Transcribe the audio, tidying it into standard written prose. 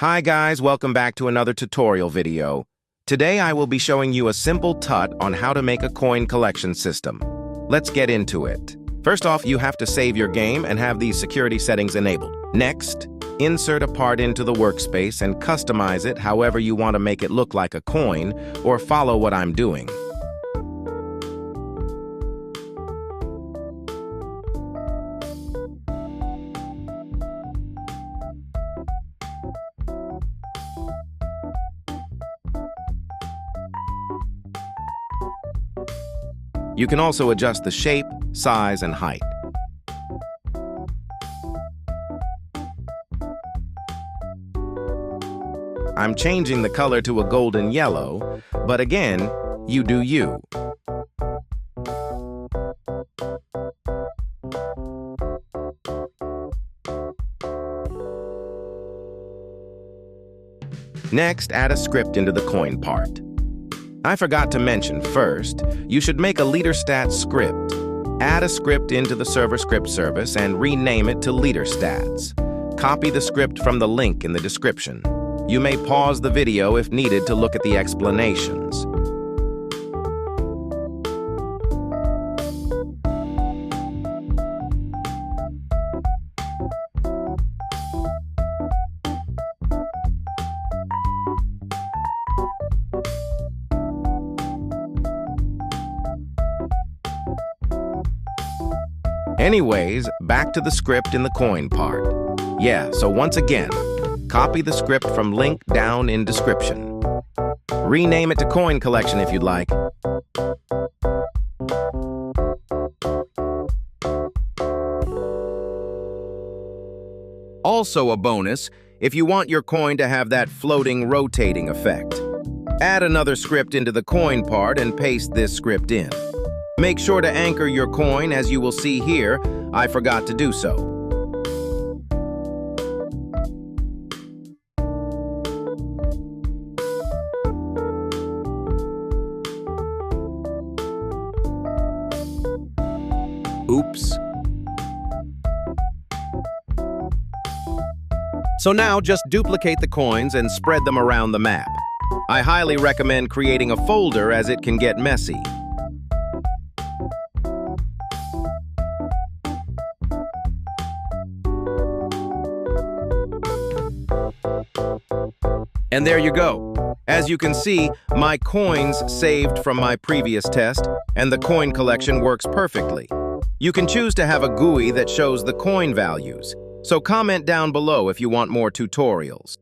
Hi guys, welcome back to another tutorial video. Today I will be showing you a simple tut on how to make a coin collection system. Let's get into it. First off, you have to save your game and have these security settings enabled. Next, insert a part into the workspace and customize it however you want to make it look like a coin, or follow what I'm doing. You can also adjust the shape, size, and height. I'm changing the color to a golden yellow, but again, you do you. Next, add a script into the coin part. I forgot to mention first, you should make a LeaderStats script. Add a script into the server script service and rename it to LeaderStats. Copy the script from the link in the description. You may pause the video if needed to look at the explanations. Anyways, back to the script in the coin part. So once again, copy the script from link down in description. Rename it to coin collection if you'd like. Also a bonus, if you want your coin to have that floating rotating effect. Add another script into the coin part and paste this script in. Make sure to anchor your coin, as you will see here. I forgot to do so. Oops. So now just duplicate the coins and spread them around the map. I highly recommend creating a folder as it can get messy. And there you go. As you can see, my coins saved from my previous test, and the coin collection works perfectly. You can choose to have a GUI that shows the coin values, so comment down below if you want more tutorials.